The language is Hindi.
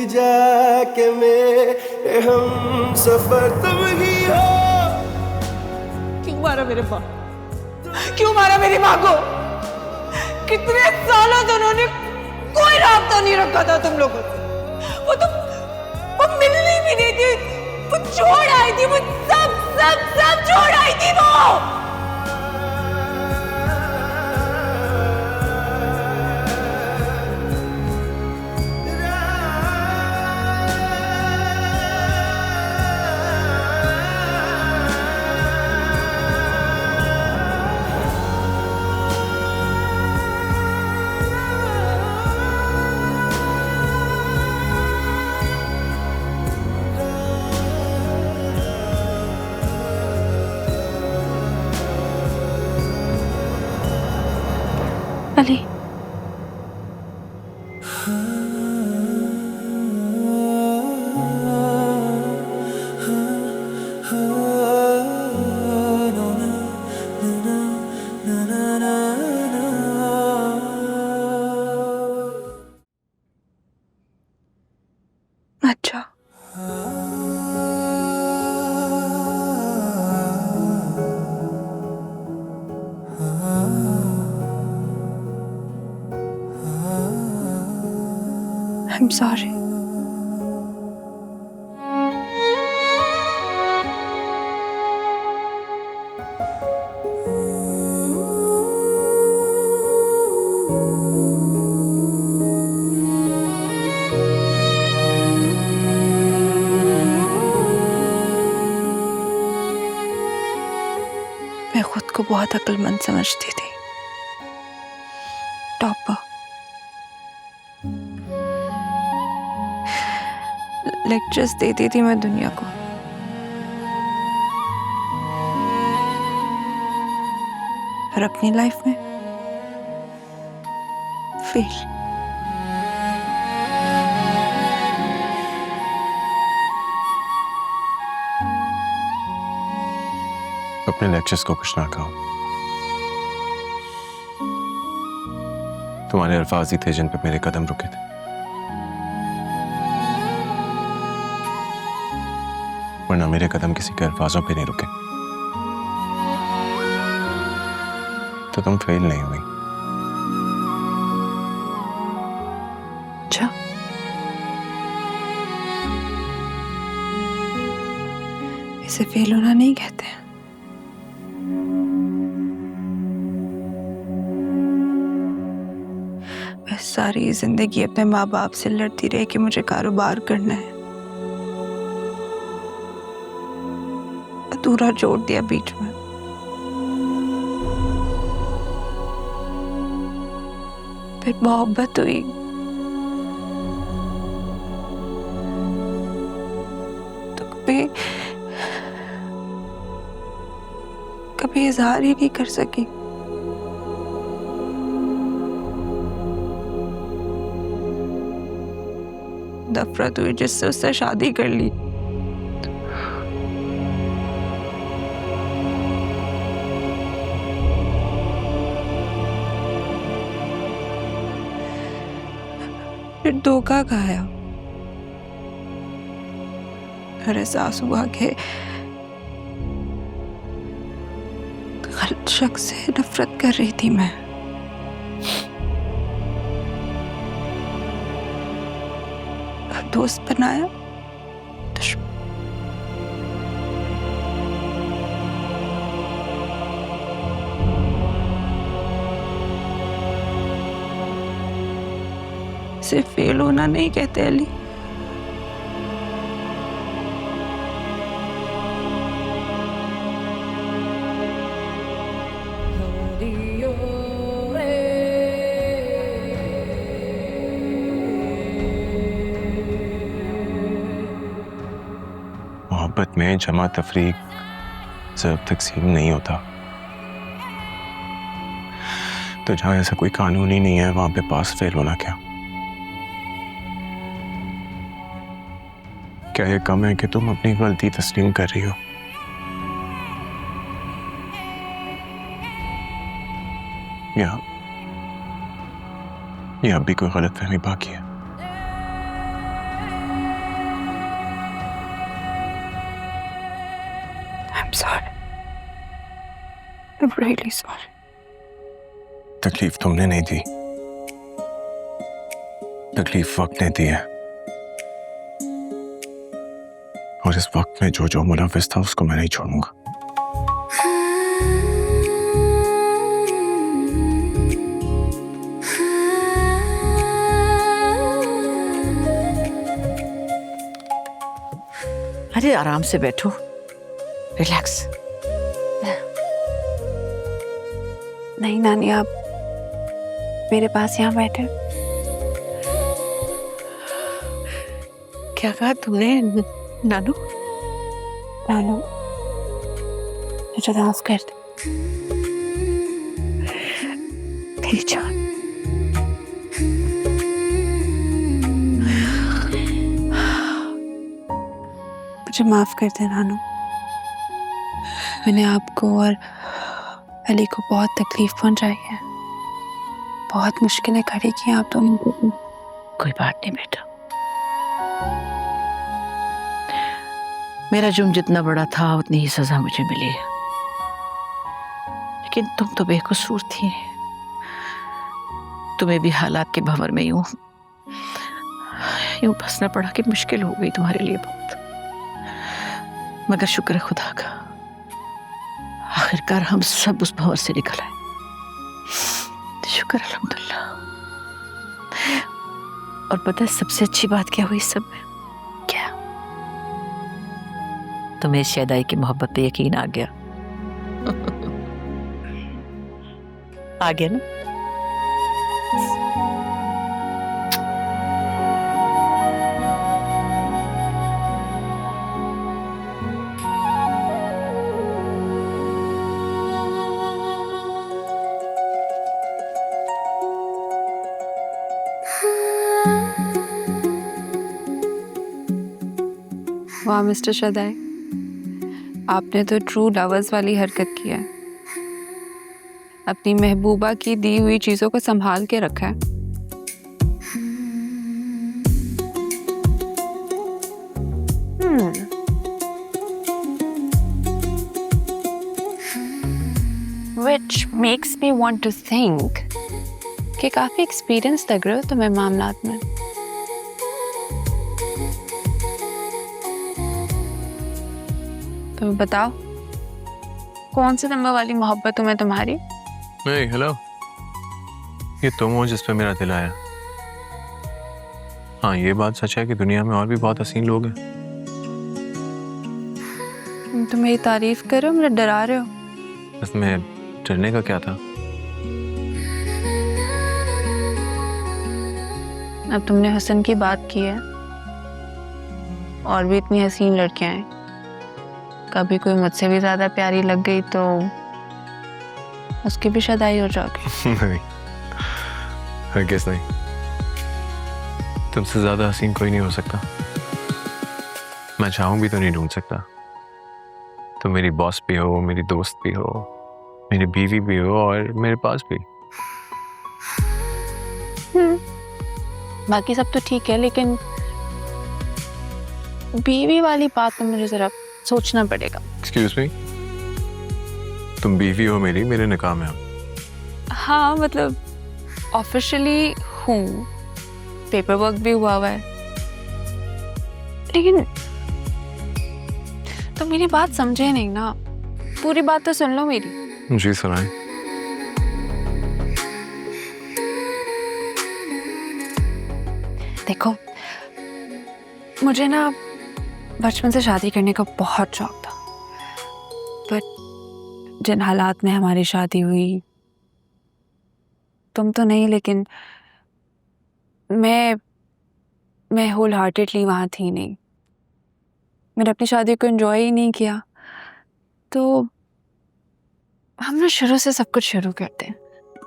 जाके मेरे हम सफर तुम ही हो। क्यों मारा मेरे माँ? क्यों मारा मेरी माँ को? कितने सालों से उन्होंने कोई राब्ता नहीं रखा था तुम लोगों से। वो मिलनी भी नहीं थी, वो छोड़ आई थी, वो सब सब सब छोड़ आई थी वो। अली, अच्छा I'm sorry. मैं खुद को बहुत अक्लमंद समझती थी, टॉपर, लेक्चर्स देती थी मैं दुनिया को। और अपनी लाइफ में फेल। अपने लेक्चर्स को कुछ ना कहो। तुम्हारे अल्फाज ही थे जिन पे मेरे कदम रुके थे, वरना मेरे कदम किसी के अल्फाजों पे नहीं रुके तो तुम फेल नहीं हुई। अच्छा, इसे फेल होना नहीं कहते हैं। मैं सारी जिंदगी अपने माँ बाप से लड़ती रही कि मुझे कारोबार करना है, अधूरा जोड़ दिया बीच में। फिर मोहब्बत हुई, तो कभी इजहार ही नहीं कर सकी। नफरत हुई जिससे उससे शादी कर ली। फिर धोखा खाया और एहसास हुआ कि गलत शख्स से नफरत कर रही थी मैं। अब दोस्त बनाया दुश्मन। सिर्फ फेल होना नहीं कहते अली, मोहब्बत में जमा तफरीक ज़रब तकसीम नहीं होता। तो जहां ऐसा कोई कानून ही नहीं है वहां पे पास फेल होना क्या ये कम है कि तुम अपनी गलती तस्लीम कर रही हो? या अब भी कोई गलतफहमी बाकी है? I'm really sorry. तकलीफ तुमने नहीं दी, तकलीफ वक्त ने दी है। और इस वक्त में जो जो मुलविस था उसको मैं नहीं छोड़ूंगा। अरे आराम से बैठो, रिलैक्स। नहीं नानी, आप मेरे पास यहाँ बैठे। क्या कहा तुमने नानू? नानू मुझे माफ कर दे। मेरी जान, मुझे माफ कर दे नानू। मैंने आपको और अली को बहुत तकलीफ पहुंचाई है, बहुत मुश्किलें खड़ी की आप दोनों को। कोई बात नहीं बेटा, मेरा जुर्म जितना बड़ा था उतनी ही सजा मुझे मिली है, लेकिन तुम तो बेकसूर थी। तुम्हें भी हालात के भंवर में यूं फंसना पड़ा कि मुश्किल हो गई तुम्हारे लिए बहुत। मगर शुक्र है खुदा का, आखिरकार हम सब उस भंवर से निकल आए। शुक्र अल्हम्दुलिल्लाह। और पता है सबसे अच्छी बात क्या हुई सब में? क्या? तुम्हें शहदाई की मोहब्बत पे यकीन आ गया। आ गया ना? वाह मिस्टर शदाई, आपने तो ट्रू लवर्स वाली हरकत की है। अपनी महबूबा की दी हुई चीजों को संभाल के रखा है। Which makes me want to think कि काफी एक्सपीरियंस लग रहे हो तुम्हें मामलात में। तो बताओ, कौन से नंबर वाली मोहब्बत तुम्हें तुम्हारी? नहीं, हेलो, ये तुम हो जिस पे मेरा दिल आया। हाँ, ये बात सच है कि दुनिया में और भी बहुत हसीन लोग हैं। तुम मेरी तारीफ कर रहे हो, मुझे डरा रहे हो। इसमें डरने का क्या था? अब तुमने हुस्न की बात की है, और भी इतनी हसीन लड़कियां हैं, कभी कोई मुझसे भी ज्यादा प्यारी लग गई तो उसकी भी शदाई हो जाओगी। नहीं, हरगिज़ नहीं। तुमसे ज्यादा हसीन कोई नहीं हो सकता। मैं चाहूं भी तो नहीं ढूंढ सकता। तुम मेरी बॉस भी हो, मेरी दोस्त भी हो, मेरी बीवी भी हो, और मेरे पास भी। बाकी सब तो ठीक है, लेकिन बीवी वाली बात तो मुझे जरा सोचना पड़ेगा। एक्सक्यूज मी, तुम बीवी हो मेरी, मेरे निकाह में हो। हाँ मतलब ऑफिशियली हूँ, पेपर वर्क भी हुआ है, लेकिन तो मेरी बात समझे नहीं ना। पूरी बात तो सुन लो मेरी। जी सुनाए। देखो, मुझे ना बचपन से शादी करने का बहुत शौक था, पर जिन हालात में हमारी शादी हुई, तुम तो नहीं लेकिन मैं होल हार्टेडली वहाँ थी नहीं। मैंने अपनी शादी को एंजॉय ही नहीं किया, तो हम ना शुरू से सब कुछ शुरू करते हैं।